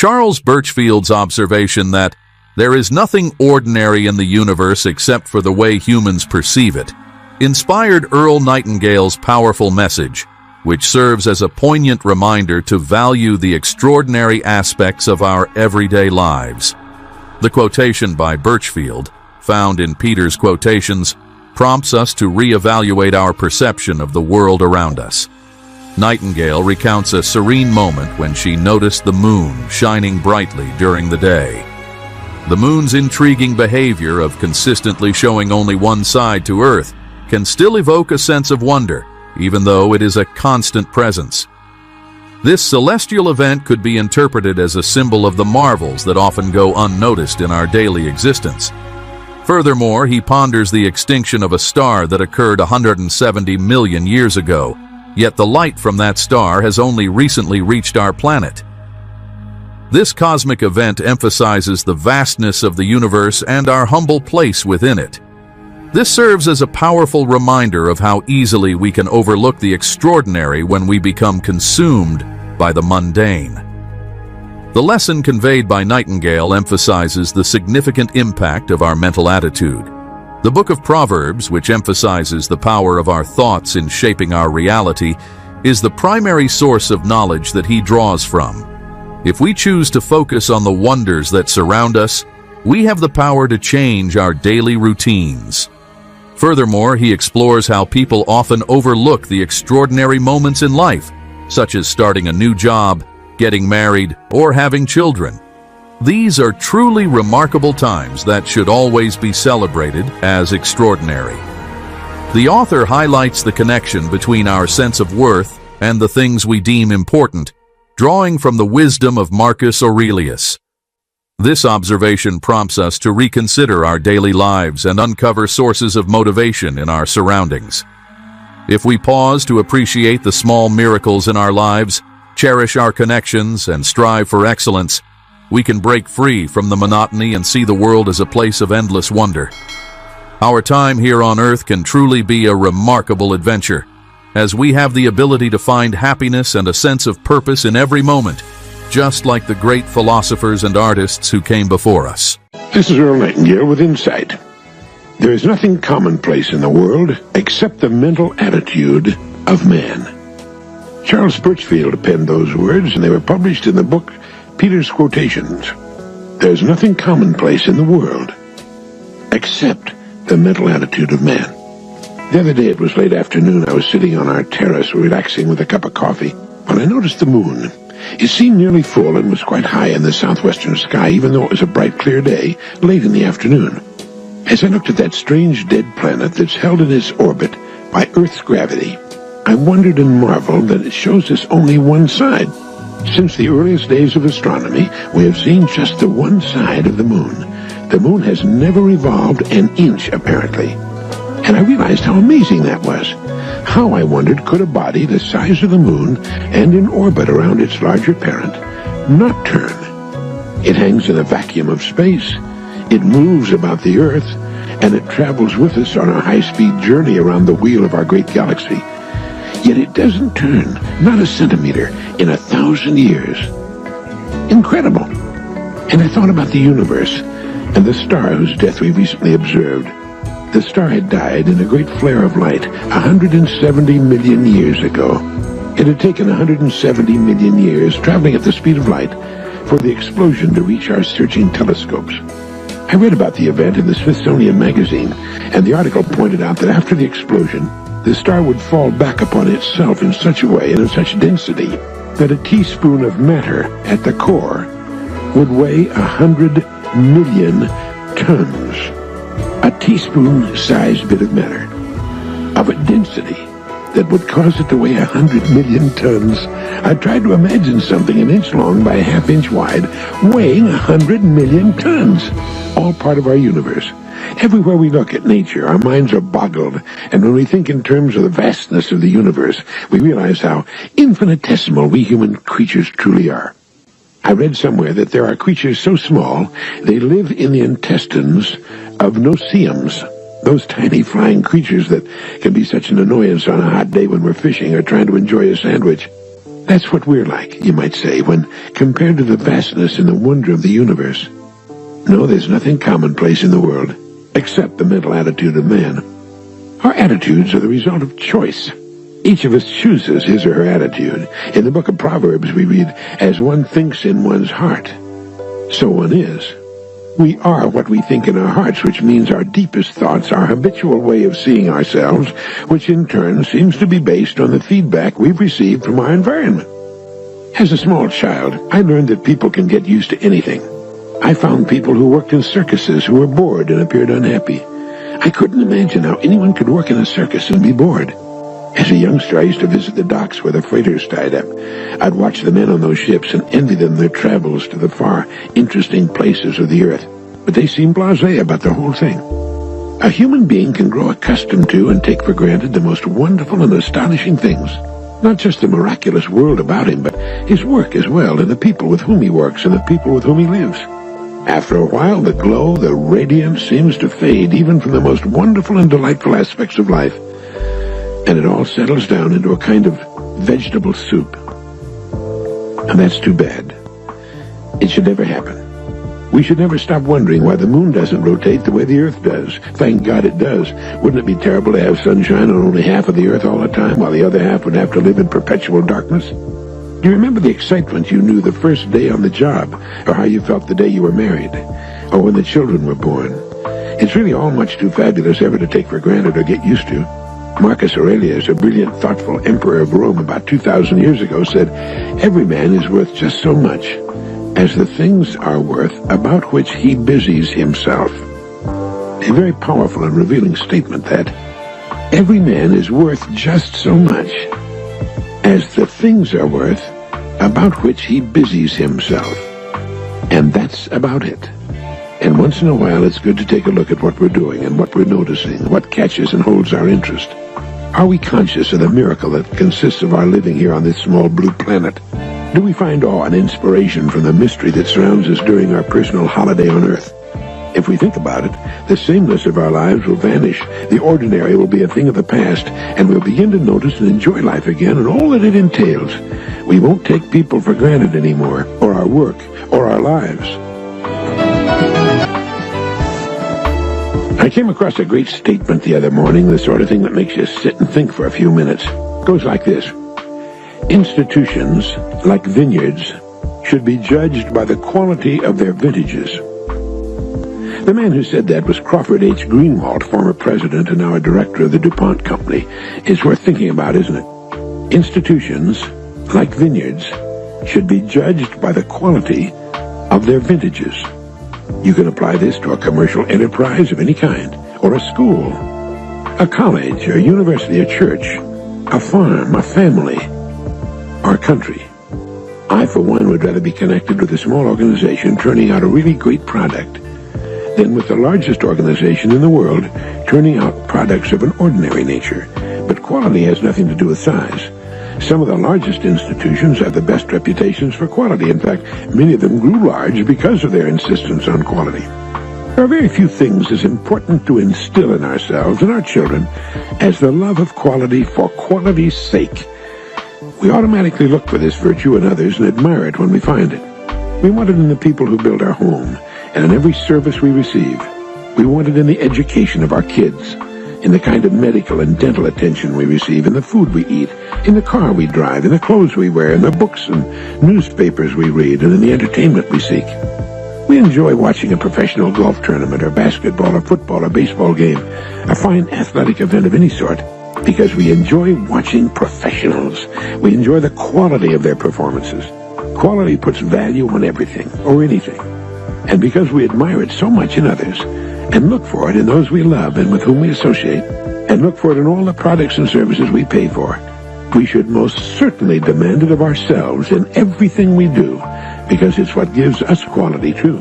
Charles Birchfield's observation that there is nothing ordinary in the universe except for the way humans perceive it inspired Earl Nightingale's powerful message, which serves as a poignant reminder to value the extraordinary aspects of our everyday lives. The quotation by Birchfield, found in Peter's Quotations, prompts us to reevaluate our perception of the world around us. Nightingale recounts a serene moment when she noticed the moon shining brightly during the day. The moon's intriguing behavior of consistently showing only one side to Earth can still evoke a sense of wonder, even though it is a constant presence. This celestial event could be interpreted as a symbol of the marvels that often go unnoticed in our daily existence. Furthermore, he ponders the extinction of a star that occurred 170 million years ago, yet the light from that star has only recently reached our planet. This cosmic event emphasizes the vastness of the universe and our humble place within it. This serves as a powerful reminder of how easily we can overlook the extraordinary when we become consumed by the mundane. The lesson conveyed by Nightingale emphasizes the significant impact of our mental attitude. The Book of Proverbs, which emphasizes the power of our thoughts in shaping our reality, is the primary source of knowledge that he draws from. If we choose to focus on the wonders that surround us, we have the power to change our daily routines. Furthermore, he explores how people often overlook the extraordinary moments in life, such as starting a new job, getting married, or having children. These are truly remarkable times that should always be celebrated as extraordinary. The author highlights the connection between our sense of worth and the things we deem important, drawing from the wisdom of Marcus Aurelius. This observation prompts us to reconsider our daily lives and uncover sources of motivation in our surroundings. If we pause to appreciate the small miracles in our lives, cherish our connections, and strive for excellence, we can break free from the monotony and see the world as a place of endless wonder. Our time here on Earth can truly be a remarkable adventure, as we have the ability to find happiness and a sense of purpose in every moment, just like the great philosophers and artists who came before us. This is Earl Nightingale with Insight. There is nothing commonplace in the world except the mental attitude of man. Charles Birchfield penned those words, and they were published in the book Peter's Quotations. There's nothing commonplace in the world except the mental attitude of man. The other day, it was late afternoon. I was sitting on our terrace relaxing with a cup of coffee when I noticed the moon. It seemed nearly full and was quite high in the southwestern sky, even though it was a bright, clear day late in the afternoon. As I looked at that strange dead planet that's held in its orbit by Earth's gravity, I wondered and marveled that it shows us only one side. Since the earliest days of astronomy, we have seen just the one side of the moon. The moon has never revolved an inch, apparently. And I realized how amazing that was. How, I wondered, could a body the size of the moon and in orbit around its larger parent not turn? It hangs in a vacuum of space. It moves about the Earth, and it travels with us on a high-speed journey around the wheel of our great galaxy. Yet it doesn't turn, not a centimeter, in 1,000 years. Incredible. And I thought about the universe and the star whose death we recently observed. The star had died in a great flare of light 170 million years ago. It had taken 170 million years, traveling at the speed of light, for the explosion to reach our searching telescopes. I read about the event in the Smithsonian magazine, and the article pointed out that after the explosion, the star would fall back upon itself in such a way and of such density that a teaspoon of matter at the core would weigh 100 million tons. A teaspoon-sized bit of matter of a density that would cause it to weigh 100 million tons. I tried to imagine something an inch long by a half-inch wide weighing 100 million tons, all part of our universe. Everywhere we look at nature, our minds are boggled, and when we think in terms of the vastness of the universe, we realize how infinitesimal we human creatures truly are. I read somewhere that there are creatures so small, they live in the intestines of no-see-ums, those tiny flying creatures that can be such an annoyance on a hot day when we're fishing or trying to enjoy a sandwich. That's what we're like, you might say, when compared to the vastness and the wonder of the universe. No, there's nothing commonplace in the world, except the mental attitude of man. Our attitudes are the result of choice. Each of us chooses his or her attitude. In the book of Proverbs we read, "As one thinks in one's heart, so one is." We are what we think in our hearts, which means our deepest thoughts, our habitual way of seeing ourselves, which in turn seems to be based on the feedback we've received from our environment. As a small child, I learned that people can get used to anything. I found people who worked in circuses who were bored and appeared unhappy. I couldn't imagine how anyone could work in a circus and be bored. As a youngster, I used to visit the docks where the freighters tied up. I'd watch the men on those ships and envy them their travels to the far, interesting places of the earth. But they seemed blasé about the whole thing. A human being can grow accustomed to and take for granted the most wonderful and astonishing things. Not just the miraculous world about him, but his work as well, and the people with whom he works and the people with whom he lives. After a while, the glow, the radiance seems to fade even from the most wonderful and delightful aspects of life. And it all settles down into a kind of vegetable soup. And that's too bad. It should never happen. We should never stop wondering why the moon doesn't rotate the way the earth does. Thank God it does. Wouldn't it be terrible to have sunshine on only half of the earth all the time, while the other half would have to live in perpetual darkness? Do you remember the excitement you knew the first day on the job, or how you felt the day you were married, or when the children were born? It's really all much too fabulous ever to take for granted or get used to. Marcus Aurelius, a brilliant, thoughtful emperor of Rome about 2,000 years ago, said, "Every man is worth just so much as the things are worth about which he busies himself." A very powerful and revealing statement, that. Every man is worth just so much as the things are worth about which he busies himself. And that's about it. And once in a while, it's good to take a look at what we're doing and what we're noticing, what catches and holds our interest. Are we conscious of the miracle that consists of our living here on this small blue planet? Do we find awe and inspiration from the mystery that surrounds us during our personal holiday on Earth? If we think about it, the sameness of our lives will vanish. The ordinary will be a thing of the past, and we'll begin to notice and enjoy life again and all that it entails. We won't take people for granted anymore, or our work, or our lives. I came across a great statement the other morning, the sort of thing that makes you sit and think for a few minutes. It goes like this: institutions, like vineyards, should be judged by the quality of their vintages. The man who said that was Crawford H. Greenwald, former president and now a director of the DuPont Company. It's worth thinking about, isn't it? Institutions, like vineyards, should be judged by the quality of their vintages. You can apply this to a commercial enterprise of any kind, or a school, a college, a university, a church, a farm, a family, or a country. I, for one, would rather be connected with a small organization turning out a really great product than with the largest organization in the world turning out products of an ordinary nature. But quality has nothing to do with size. Some of the largest institutions have the best reputations for quality. In fact, many of them grew large because of their insistence on quality. There are very few things as important to instill in ourselves and our children as the love of quality for quality's sake. We automatically look for this virtue in others and admire it when we find it. We want it in the people who build our home and in every service we receive. We want it in the education of our kids, in the kind of medical and dental attention we receive, in the food we eat, in the car we drive, in the clothes we wear, in the books and newspapers we read, and in the entertainment we seek. We enjoy watching a professional golf tournament or basketball or football or baseball game, a fine athletic event of any sort, because we enjoy watching professionals. We enjoy the quality of their performances. Quality puts value on everything, or anything. And because we admire it so much in others, and look for it in those we love and with whom we associate, and look for it in all the products and services we pay for, we should most certainly demand it of ourselves in everything we do, because it's what gives us quality too.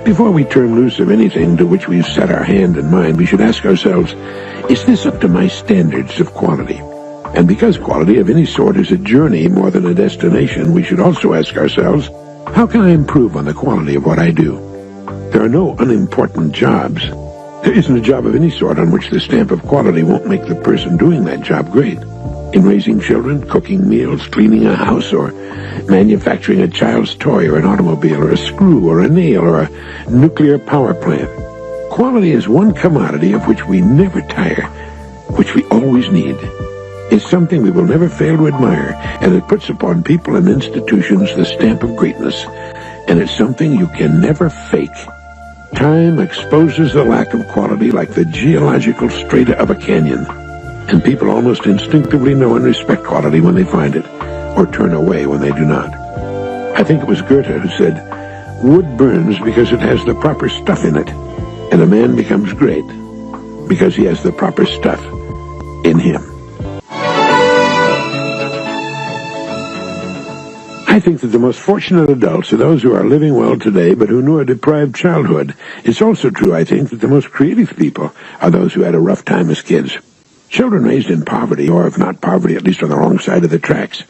Before we turn loose of anything to which we've set our hand and mind, we should ask ourselves, is this up to my standards of quality? And because quality of any sort is a journey more than a destination, we should also ask ourselves, how can I improve on the quality of what I do? There are no unimportant jobs. There isn't a job of any sort on which the stamp of quality won't make the person doing that job great. in raising children, cooking meals, cleaning a house, or manufacturing a child's toy or an automobile or a screw or a nail or a nuclear power plant. Quality is one commodity of which we never tire, which we always need. It's something we will never fail to admire, and it puts upon people and institutions the stamp of greatness. And it's something you can never fake. Time exposes the lack of quality like the geological strata of a canyon, and people almost instinctively know and respect quality when they find it, or turn away when they do not. I think it was Goethe who said, "Wood burns because it has the proper stuff in it, and a man becomes great because he has the proper stuff in him." I think that the most fortunate adults are those who are living well today but who knew a deprived childhood. It's also true, I think, that the most creative people are those who had a rough time as kids. Children raised in poverty, or if not poverty, at least on the wrong side of the tracks,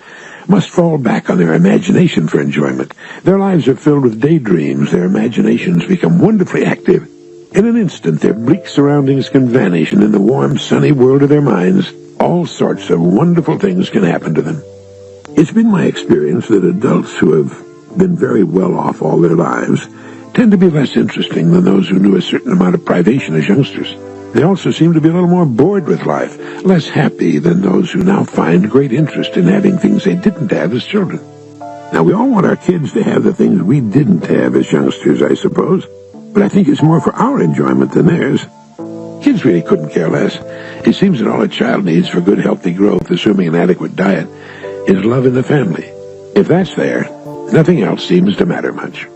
must fall back on their imagination for enjoyment. Their lives are filled with daydreams. Their imaginations become wonderfully active. In an instant, their bleak surroundings can vanish, and in the warm, sunny world of their minds, all sorts of wonderful things can happen to them. It's been my experience that adults who have been very well off all their lives tend to be less interesting than those who knew a certain amount of privation as youngsters. They also seem to be a little more bored with life, less happy than those who now find great interest in having things they didn't have as children. Now, we all want our kids to have the things we didn't have as youngsters, I suppose, but I think it's more for our enjoyment than theirs. Kids really couldn't care less. It seems that all a child needs for good, healthy growth, assuming an adequate diet, is love in the family. If that's there, nothing else seems to matter much.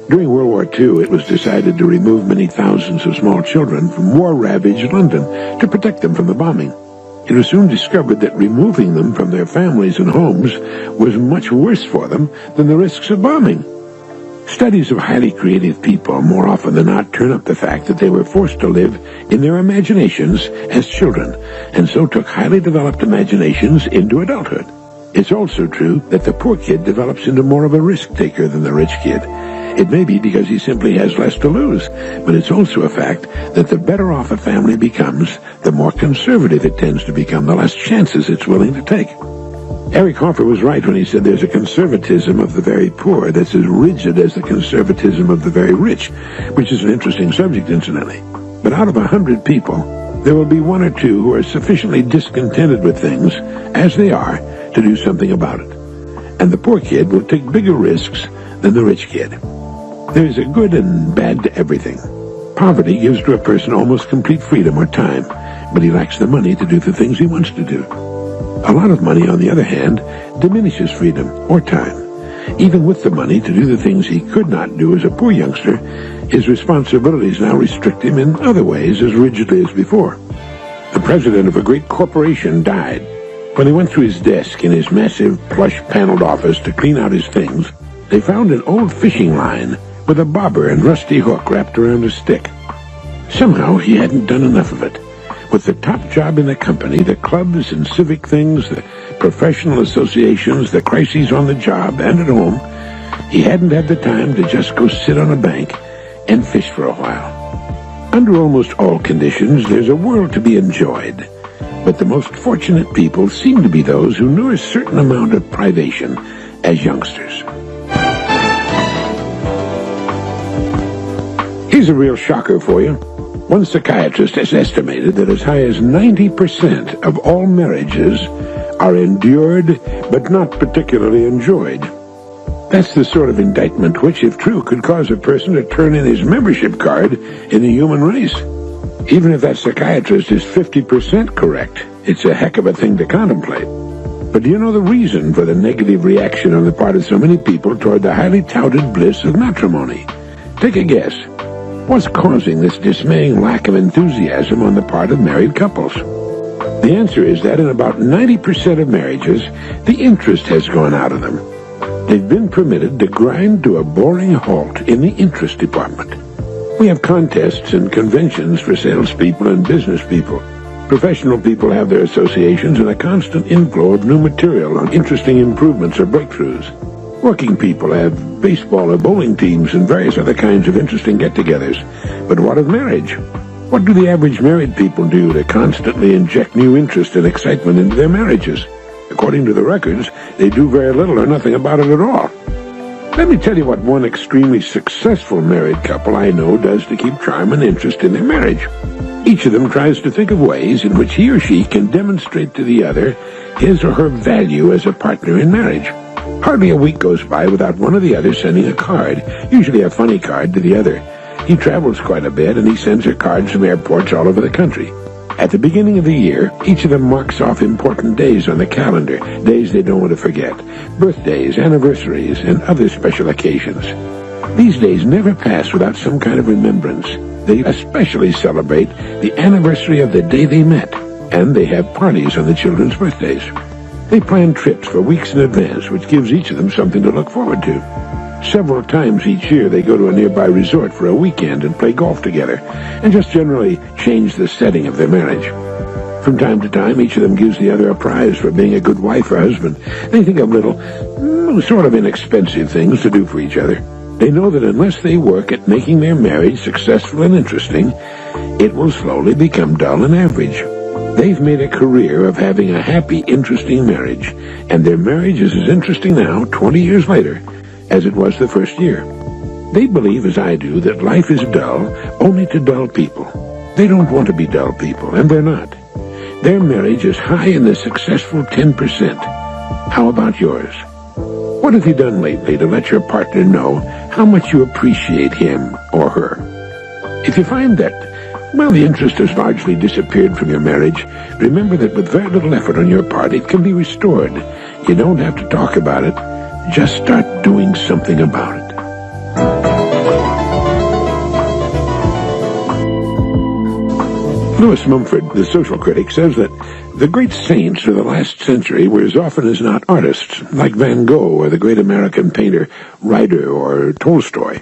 During World War II, it was decided to remove many thousands of small children from war-ravaged London to protect them from the bombing. It was soon discovered that removing them from their families and homes was much worse for them than the risks of bombing. Studies of highly creative people more often than not turn up the fact that they were forced to live in their imaginations as children, and so took highly developed imaginations into adulthood. It's also true that the poor kid develops into more of a risk-taker than the rich kid. It may be because he simply has less to lose, but it's also a fact that the better off a family becomes, the more conservative it tends to become, the less chances it's willing to take. Eric Hoffer was right when he said there's a conservatism of the very poor that's as rigid as the conservatism of the very rich, which is an interesting subject, incidentally. But out of 100 people, there will be one or two who are sufficiently discontented with things, as they are, to do something about it. And the poor kid will take bigger risks than the rich kid. There's a good and bad to everything. Poverty gives to a person almost complete freedom or time, but he lacks the money to do the things he wants to do. A lot of money, on the other hand, diminishes freedom or time. Even with the money to do the things he could not do as a poor youngster, his responsibilities now restrict him in other ways as rigidly as before. The president of a great corporation died. When they went through his desk in his massive, plush-paneled office to clean out his things, they found an old fishing line with a bobber and rusty hook wrapped around a stick. Somehow he hadn't done enough of it. With the top job in the company, the clubs and civic things, the professional associations, the crises on the job and at home, he hadn't had the time to just go sit on a bank and fish for a while. Under almost all conditions, there's a world to be enjoyed. But the most fortunate people seem to be those who knew a certain amount of privation as youngsters. Here's a real shocker for you. One psychiatrist has estimated that as high as 90% of all marriages are endured but not particularly enjoyed. That's the sort of indictment which, if true, could cause a person to turn in his membership card in the human race. Even if that psychiatrist is 50% correct, it's a heck of a thing to contemplate. But do you know the reason for the negative reaction on the part of so many people toward the highly touted bliss of matrimony? Take a guess. What's causing this dismaying lack of enthusiasm on the part of married couples? The answer is that in about 90% of marriages, the interest has gone out of them. They've been permitted to grind to a boring halt in the interest department. We have contests and conventions for salespeople and business people. Professional people have their associations and a constant inflow of new material on interesting improvements or breakthroughs. Working people have baseball or bowling teams and various other kinds of interesting get-togethers. But what of marriage? What do the average married people do to constantly inject new interest and excitement into their marriages? According to the records, they do very little or nothing about it at all. Let me tell you what one extremely successful married couple I know does to keep charm and interest in their marriage. Each of them tries to think of ways in which he or she can demonstrate to the other his or her value as a partner in marriage. Hardly a week goes by without one or the other sending a card, usually a funny card, to the other. He travels quite a bit, and he sends her cards from airports all over the country. At the beginning of the year, each of them marks off important days on the calendar, days they don't want to forget, birthdays, anniversaries, and other special occasions. These days never pass without some kind of remembrance. They especially celebrate the anniversary of the day they met, and they have parties on the children's birthdays. They plan trips for weeks in advance, which gives each of them something to look forward to. Several times each year they go to a nearby resort for a weekend and play golf together, and just generally change the setting of their marriage. From time to time, each of them gives the other a prize for being a good wife or husband. They think of little, sort of inexpensive things to do for each other. They know that unless they work at making their marriage successful and interesting, it will slowly become dull and average. They've made a career of having a happy, interesting marriage, and their marriage is as interesting now, 20 years later, as it was the first year. They believe, as I do, that life is dull only to dull people. They don't want to be dull people, and they're not. Their marriage is high in the successful 10%. How about yours? What have you done lately to let your partner know how much you appreciate him or her? If you find that, the interest has largely disappeared from your marriage, remember that with very little effort on your part, it can be restored. You don't have to talk about it. Just start doing something about it. Lewis Mumford, the social critic, says that the great saints of the last century were as often as not artists, like Van Gogh or the great American painter Ryder or Tolstoy.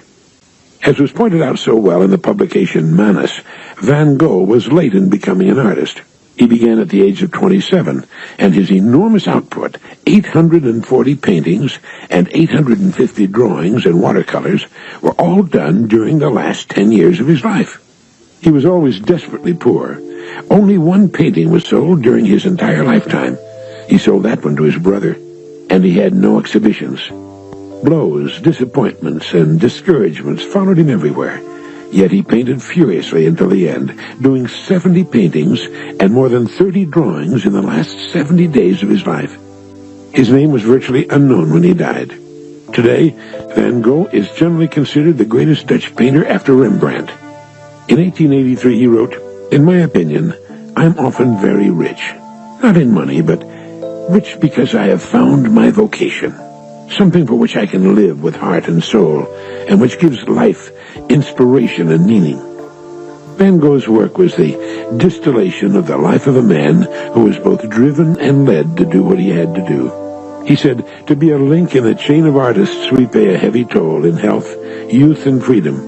As was pointed out so well in the publication Manus, Van Gogh was late in becoming an artist. He began at the age of 27, and his enormous output, 840 paintings and 850 drawings and watercolors, were all done during the last 10 years of his life. He was always desperately poor. Only one painting was sold during his entire lifetime. He sold that one to his brother, and he had no exhibitions. Blows, disappointments, and discouragements followed him everywhere. Yet he painted furiously until the end, doing 70 paintings and more than 30 drawings in the last 70 days of his life. His name was virtually unknown when he died. Today, Van Gogh is generally considered the greatest Dutch painter after Rembrandt. In 1883 he wrote, "In my opinion, I'm often very rich. Not in money, but rich because I have found my vocation. Something for which I can live with heart and soul, and which gives life inspiration and meaning." Van Gogh's work was the distillation of the life of a man who was both driven and led to do what he had to do. He said, "To be a link in the chain of artists, we pay a heavy toll in health, youth, and freedom,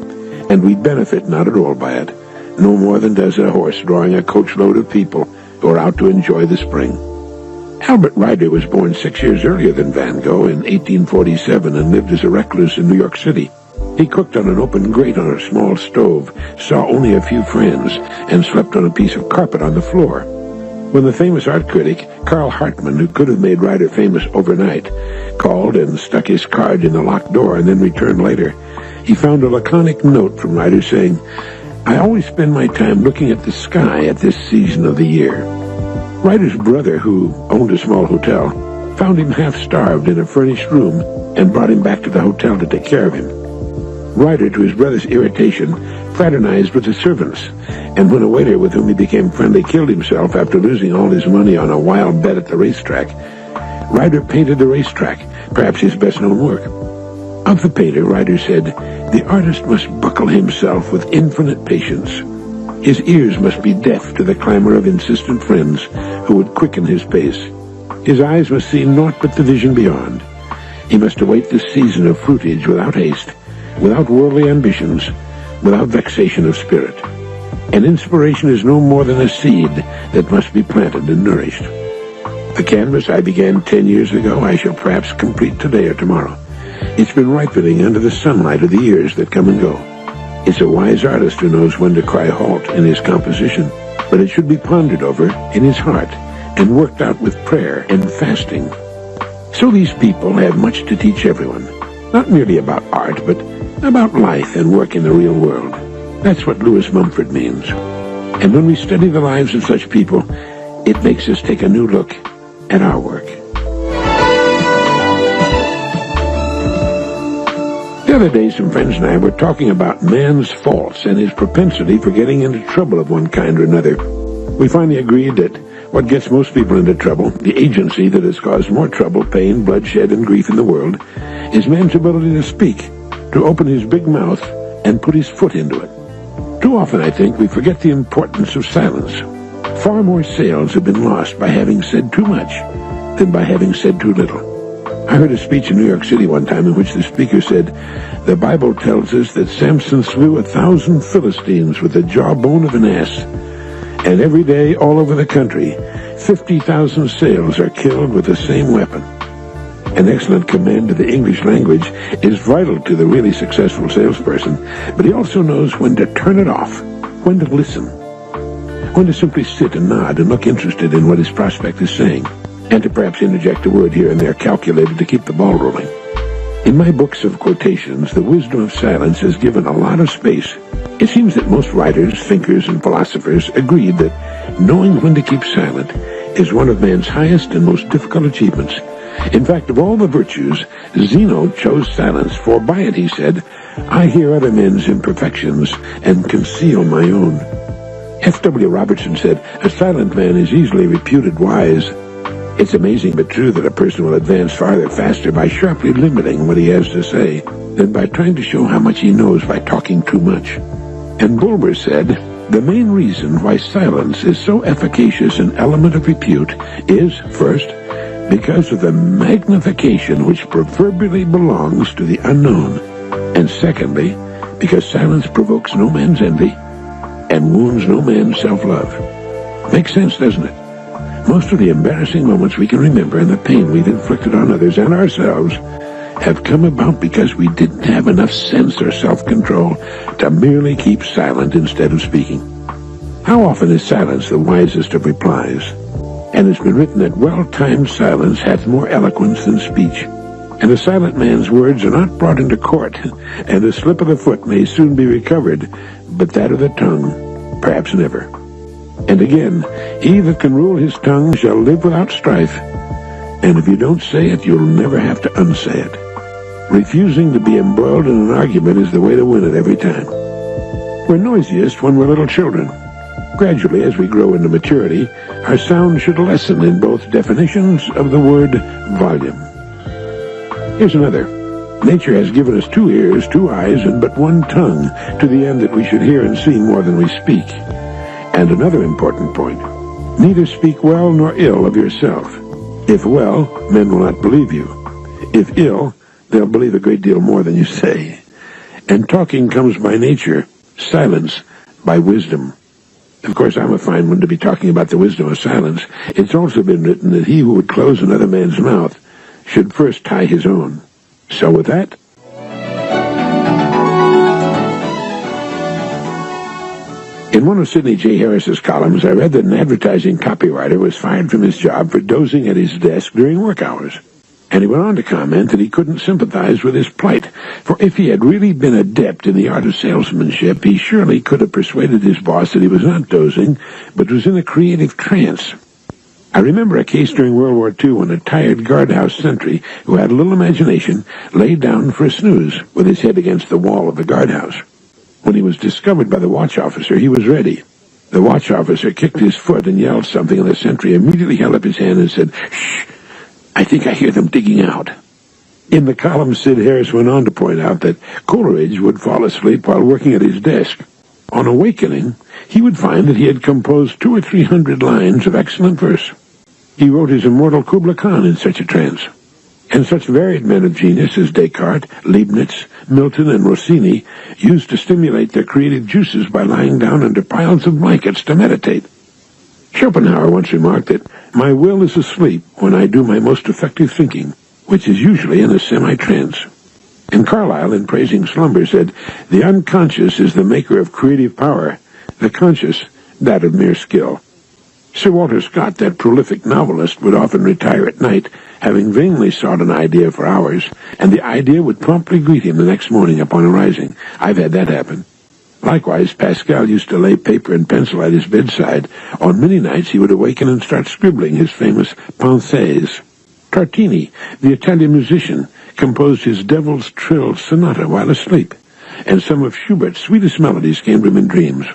and we benefit not at all by it, no more than does a horse drawing a coachload of people who are out to enjoy the spring." Albert Ryder was born 6 years earlier than Van Gogh in 1847 and lived as a recluse in New York City. He cooked on an open grate on a small stove, saw only a few friends, and slept on a piece of carpet on the floor. When the famous art critic, Carl Hartman, who could have made Ryder famous overnight, called and stuck his card in the locked door and then returned later, he found a laconic note from Ryder saying, "I always spend my time looking at the sky at this season of the year." Ryder's brother, who owned a small hotel, found him half-starved in a furnished room and brought him back to the hotel to take care of him. Ryder, to his brother's irritation, fraternized with the servants, and when a waiter with whom he became friendly killed himself after losing all his money on a wild bet at the racetrack, Ryder painted the racetrack, perhaps his best-known work. Of the painter, Ryder said, "The artist must buckle himself with infinite patience. His ears must be deaf to the clamor of insistent friends who would quicken his pace. His eyes must see naught but the vision beyond. He must await the season of fruitage without haste, without worldly ambitions, without vexation of spirit. An inspiration is no more than a seed that must be planted and nourished. The canvas I began 10 years ago I shall perhaps complete today or tomorrow. It's been ripening under the sunlight of the years that come and go. It's a wise artist who knows when to cry halt in his composition, but it should be pondered over in his heart and worked out with prayer and fasting. So these people have much to teach everyone, not merely about art, but about life and work in the real world. That's what Lewis Mumford means. And when we study the lives of such people, it makes us take a new look at our work. The other day, some friends and I were talking about man's faults and his propensity for getting into trouble of one kind or another. We finally agreed that what gets most people into trouble, the agency that has caused more trouble, pain, bloodshed, and grief in the world, is man's ability to speak, to open his big mouth and put his foot into it. Too often, I think, we forget the importance of silence. Far more sales have been lost by having said too much than by having said too little. I heard a speech in New York City one time in which the speaker said, "The Bible tells us that Samson slew 1,000 Philistines with the jawbone of an ass. And every day, all over the country, 50,000 sailors are killed with the same weapon." An excellent command of the English language is vital to the really successful salesperson, but he also knows when to turn it off, when to listen, when to simply sit and nod and look interested in what his prospect is saying, and to perhaps interject a word here and there calculated to keep the ball rolling. In my books of quotations, the wisdom of silence is given a lot of space. It seems that most writers, thinkers, and philosophers agreed that knowing when to keep silent is one of man's highest and most difficult achievements. In fact, of all the virtues, Zeno chose silence, for by it, he said, "I hear other men's imperfections and conceal my own." F.W. Robertson said, "A silent man is easily reputed wise." It's amazing but true that a person will advance farther faster by sharply limiting what he has to say than by trying to show how much he knows by talking too much. And Bulwer said, "The main reason why silence is so efficacious an element of repute is, first, because of the magnification which proverbially belongs to the unknown, and secondly, because silence provokes no man's envy and wounds no man's self-love." Makes sense, doesn't it? Most of the embarrassing moments we can remember and the pain we've inflicted on others and ourselves have come about because we didn't have enough sense or self-control to merely keep silent instead of speaking. How often is silence the wisest of replies? And it's been written that well-timed silence hath more eloquence than speech. And a silent man's words are not brought into court, and a slip of the foot may soon be recovered, but that of the tongue, perhaps never. And again, he that can rule his tongue shall live without strife, and if you don't say it, you'll never have to unsay it. Refusing to be embroiled in an argument is the way to win it every time. We're noisiest when we're little children. Gradually, as we grow into maturity, our sound should lessen in both definitions of the word volume. Here's another. Nature has given us 2 ears, 2 eyes, and but 1 tongue, to the end that we should hear and see more than we speak. And another important point, neither speak well nor ill of yourself. If well, men will not believe you. If ill, they'll believe a great deal more than you say. And talking comes by nature, silence by wisdom. Of course, I'm a fine one to be talking about the wisdom of silence. It's also been written that he who would close another man's mouth should first tie his own. So with that, in one of Sidney J. Harris's columns, I read that an advertising copywriter was fired from his job for dozing at his desk during work hours. And he went on to comment that he couldn't sympathize with his plight, for if he had really been adept in the art of salesmanship, he surely could have persuaded his boss that he was not dozing, but was in a creative trance. I remember a case during World War II when a tired guardhouse sentry who had little imagination lay down for a snooze with his head against the wall of the guardhouse. When he was discovered by the watch officer, he was ready. The watch officer kicked his foot and yelled something, and the sentry immediately held up his hand and said, "Shh, I think I hear them digging out." In the column, Sid Harris went on to point out that Coleridge would fall asleep while working at his desk. On awakening, he would find that he had composed 200 or 300 lines of excellent verse. He wrote his immortal Kubla Khan in such a trance. And such varied men of genius as Descartes, Leibniz, Milton, and Rossini used to stimulate their creative juices by lying down under piles of blankets to meditate. Schopenhauer once remarked that my will is asleep when I do my most effective thinking, which is usually in a semi-trance. And Carlyle, in praising slumber, said, "The unconscious is the maker of creative power, the conscious, that of mere skill." Sir Walter Scott, that prolific novelist, would often retire at night, having vainly sought an idea for hours, and the idea would promptly greet him the next morning upon arising. I've had that happen. Likewise, Pascal used to lay paper and pencil at his bedside. On many nights he would awaken and start scribbling his famous Pensées. Tartini, the Italian musician, composed his Devil's Trill Sonata while asleep, and some of Schubert's sweetest melodies came to him in dreams.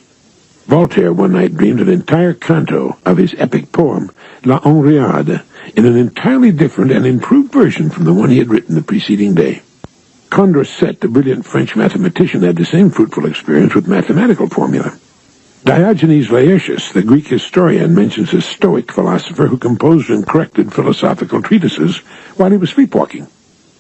Voltaire one night dreamed an entire canto of his epic poem, La Henriade, in an entirely different and improved version from the one he had written the preceding day. Condorcet, the brilliant French mathematician, had the same fruitful experience with mathematical formula. Diogenes Laertius, the Greek historian, mentions a Stoic philosopher who composed and corrected philosophical treatises while he was sleepwalking.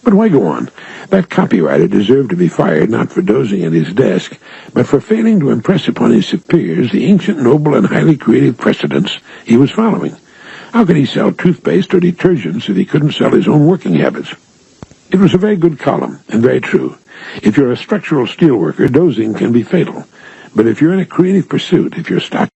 But why go on? That copywriter deserved to be fired not for dozing at his desk, but for failing to impress upon his superiors the ancient, noble, and highly creative precedents he was following. How could he sell toothpaste or detergents if he couldn't sell his own working habits? It was a very good column, and very true. If you're a structural steel worker, dozing can be fatal. But if you're in a creative pursuit, if you're stock